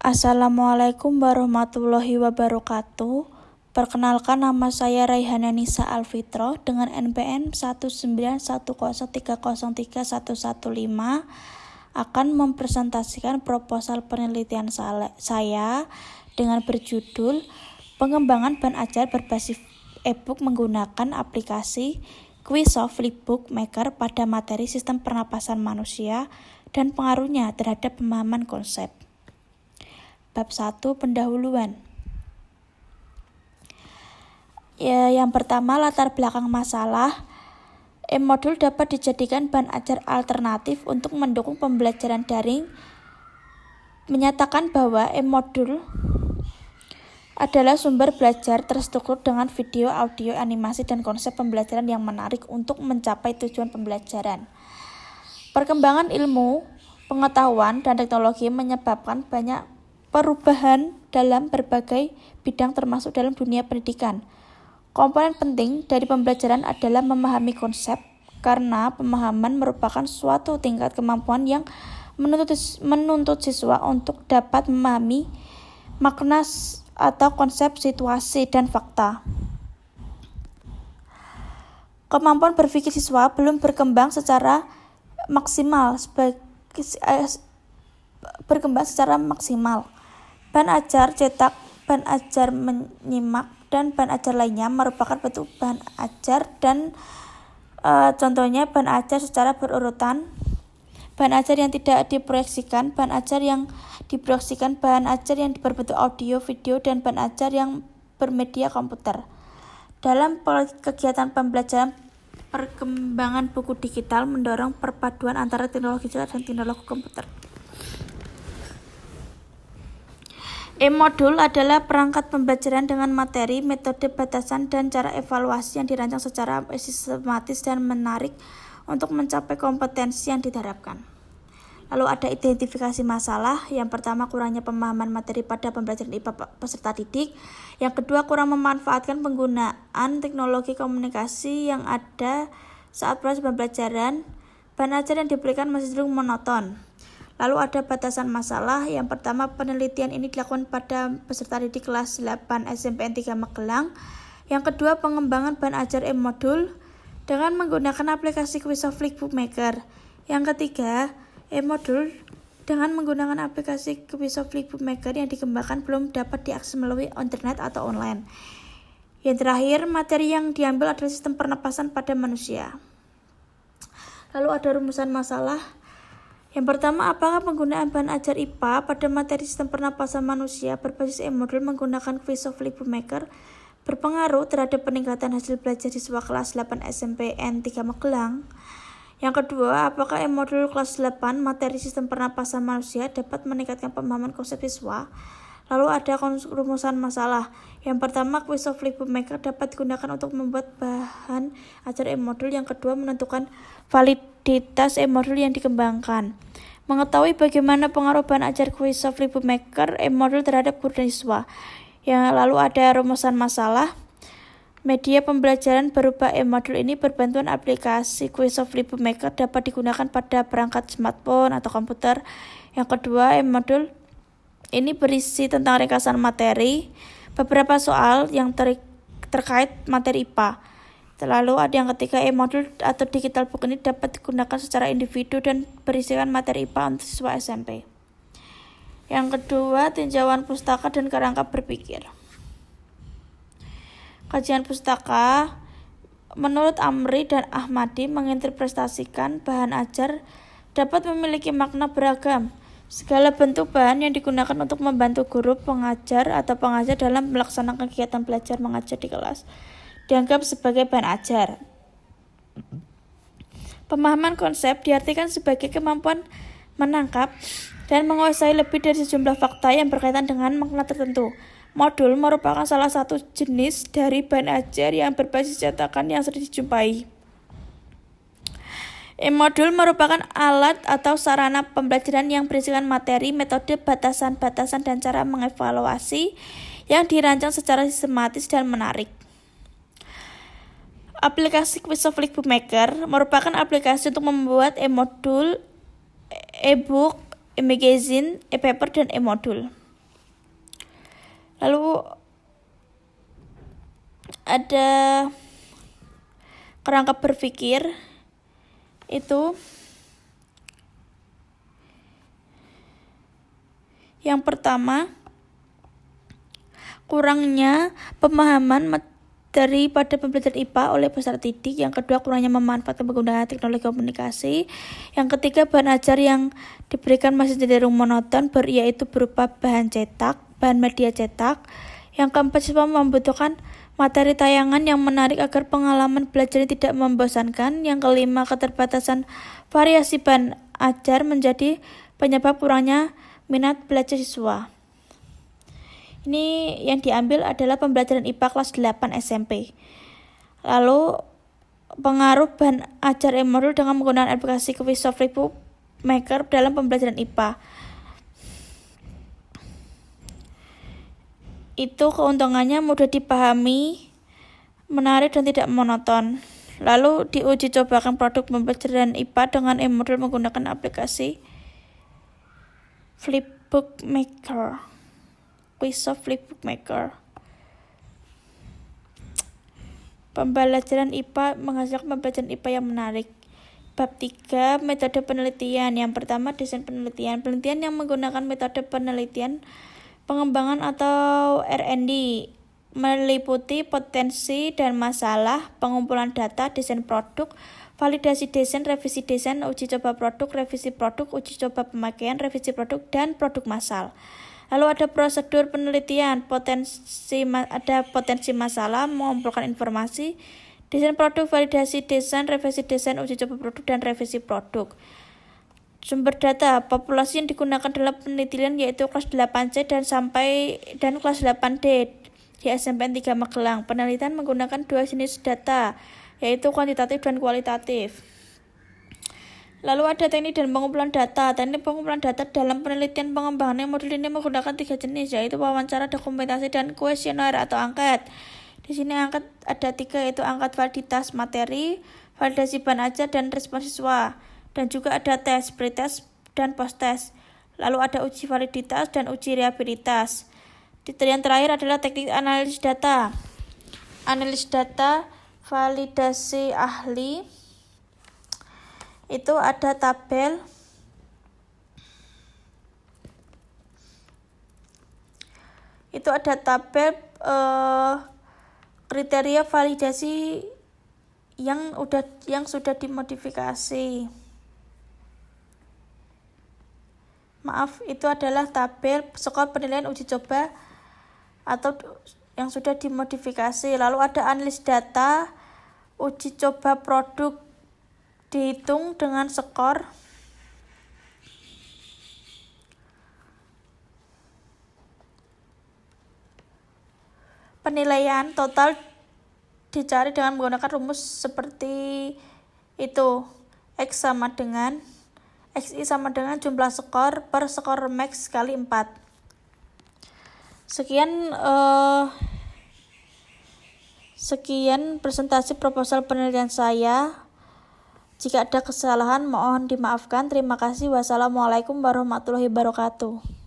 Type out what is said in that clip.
Assalamualaikum warahmatullahi wabarakatuh. Perkenalkan, nama saya Raihana Nisa Alfitro dengan NPM 19103031115 akan mempresentasikan proposal penelitian saya dengan berjudul Pengembangan Bahan Ajar berbasis e-book menggunakan aplikasi Quizof Flipbook Maker pada materi sistem pernapasan manusia dan pengaruhnya terhadap pemahaman konsep. Bab 1, pendahuluan. Yang pertama, latar belakang masalah. E-modul dapat dijadikan bahan ajar alternatif untuk mendukung pembelajaran daring. Menyatakan bahwa e-modul adalah sumber belajar terstruktur dengan video, audio, animasi, dan konsep pembelajaran yang menarik untuk mencapai tujuan pembelajaran. Perkembangan ilmu, pengetahuan, dan teknologi menyebabkan banyak perubahan dalam berbagai bidang termasuk dalam dunia pendidikan. Komponen penting dari pembelajaran adalah memahami konsep, karena pemahaman merupakan suatu tingkat kemampuan yang menuntut siswa untuk dapat memahami makna atau konsep situasi dan fakta. Kemampuan berpikir siswa belum berkembang secara maksimal. Bahan ajar cetak, bahan ajar menyimak, dan bahan ajar lainnya merupakan bentuk bahan ajar dan contohnya bahan ajar secara berurutan, bahan ajar yang tidak diproyeksikan, bahan ajar yang diproyeksikan, bahan ajar yang berbentuk audio, video, dan bahan ajar yang bermedia komputer. Dalam kegiatan pembelajaran, perkembangan buku digital mendorong perpaduan antara teknologi digital dan teknologi komputer. E-modul adalah perangkat pembelajaran dengan materi, metode, batasan, dan cara evaluasi yang dirancang secara sistematis dan menarik untuk mencapai kompetensi yang diharapkan. Lalu ada identifikasi masalah. Yang pertama, kurangnya pemahaman materi pada pembelajaran IPA peserta didik. Yang kedua, kurang memanfaatkan penggunaan teknologi komunikasi yang ada saat proses pembelajaran. Bahan ajar yang diberikan masih cenderung monoton. Lalu ada batasan masalah. Yang pertama, penelitian ini dilakukan pada peserta didik kelas 8 SMPN 3 Magelang. Yang kedua, pengembangan bahan ajar e-modul dengan menggunakan aplikasi Quizof Flipbook Maker. Yang ketiga, e-modul dengan menggunakan aplikasi Quizof Flipbook Maker yang dikembangkan belum dapat diakses melalui internet atau online. Yang terakhir, materi yang diambil adalah sistem pernapasan pada manusia. Lalu ada rumusan masalah. Yang pertama, apakah penggunaan bahan ajar IPA pada materi sistem pernapasan manusia berbasis e-modul menggunakan Quizof Flipbook Maker berpengaruh terhadap peningkatan hasil belajar siswa kelas 8 SMPN 3 Magelang? Yang kedua, apakah e-modul kelas 8 materi sistem pernapasan manusia dapat meningkatkan pemahaman konsep siswa? Lalu ada rumusan masalah. Yang pertama, Quizof Flipbook Maker dapat digunakan untuk membuat bahan ajar e-modul. Yang kedua, menentukan validitas e-modul yang dikembangkan. Mengetahui bagaimana pengaruh bahan ajar Quizof Flipbook Maker e-modul terhadap guru dan siswa. Yang lalu ada rumusan masalah. Media pembelajaran berupa e-modul ini berbantuan aplikasi Quizof Flipbook Maker dapat digunakan pada perangkat smartphone atau komputer. Yang kedua, e-modul ini berisi tentang ringkasan materi, beberapa soal yang terkait materi IPA. Lalu ada yang ketiga, e-modul atau digital book ini dapat digunakan secara individu dan berisikan materi IPA untuk siswa SMP. Yang kedua, tinjauan pustaka dan kerangka berpikir. Kajian pustaka, menurut Amri dan Ahmadi, menginterpretasikan bahan ajar dapat memiliki makna beragam. Segala bentuk bahan yang digunakan untuk membantu guru, pengajar, atau pengajar dalam melaksanakan kegiatan belajar mengajar di kelas dianggap sebagai bahan ajar. Pemahaman konsep diartikan sebagai kemampuan menangkap dan menguasai lebih dari sejumlah fakta yang berkaitan dengan makna tertentu. Modul merupakan salah satu jenis dari bahan ajar yang berbasis cetakan yang sering dijumpai. E-modul merupakan alat atau sarana pembelajaran yang berisikan materi, metode, batasan-batasan, dan cara mengevaluasi yang dirancang secara sistematis dan menarik. Aplikasi Quizof Flipbook Maker merupakan aplikasi untuk membuat e-modul, e-book, e-magazine, e-paper, dan e-modul. Lalu ada kerangka berpikir itu yang pertama, kurangnya pemahaman materi pada pembelajaran IPA oleh peserta didik. Yang kedua, kurangnya memanfaatkan penggunaan teknologi komunikasi. Yang ketiga, bahan ajar yang diberikan masih cenderung monoton, yaitu berupa bahan media cetak. Yang keempat, siswa membutuhkan materi tayangan yang menarik agar pengalaman belajar tidak membosankan. Yang kelima, keterbatasan variasi bahan ajar menjadi penyebab kurangnya minat belajar siswa. Ini yang diambil adalah pembelajaran IPA kelas 8 SMP. Lalu pengaruh bahan ajar e-modul dengan menggunakan aplikasi Quizof Flipbook Maker dalam pembelajaran IPA. Itu keuntungannya mudah dipahami, menarik dan tidak monoton. Lalu diuji cobakan produk pembelajaran IPA dengan e-modul menggunakan aplikasi Flipbook Maker. Quizof Flipbook Maker. Pembelajaran IPA menghasilkan pembelajaran IPA yang menarik. Bab 3, metode penelitian. Yang pertama, desain penelitian. Penelitian yang menggunakan metode penelitian pengembangan atau R&D meliputi potensi dan masalah, pengumpulan data, desain produk, validasi desain, revisi desain, uji coba produk, revisi produk, uji coba pemakaian, revisi produk, dan produk massal. Lalu ada prosedur penelitian, ada potensi masalah, mengumpulkan informasi, desain produk, validasi desain, revisi desain, uji coba produk, dan revisi produk. Sumber data, populasi yang digunakan dalam penelitian yaitu kelas 8C dan kelas 8D di SMPN 3 Magelang. Penelitian menggunakan dua jenis data, yaitu kuantitatif dan kualitatif. Lalu ada teknik dan pengumpulan data. Teknik pengumpulan data dalam penelitian pengembangan modul ini menggunakan 3 jenis, yaitu wawancara, dokumentasi, dan kuesioner atau angket. Di sini angket ada 3, yaitu angket validitas materi, validasi bahan ajar, dan respon siswa. Dan juga ada tes, pretest, dan post-test. Lalu ada uji validitas dan uji reliabilitas. Yang terakhir adalah teknik analisis data. Analisis data, validasi ahli, itu ada tabel kriteria validasi yang sudah dimodifikasi. Itu adalah tabel skor penilaian uji coba atau yang sudah dimodifikasi. Lalu ada analisis data, uji coba produk dihitung dengan skor. Penilaian total dicari dengan menggunakan rumus seperti itu. XI sama dengan jumlah skor per skor max kali 4. Sekian presentasi proposal penelitian saya. Jika ada kesalahan mohon dimaafkan. Terima kasih. Wassalamualaikum warahmatullahi wabarakatuh.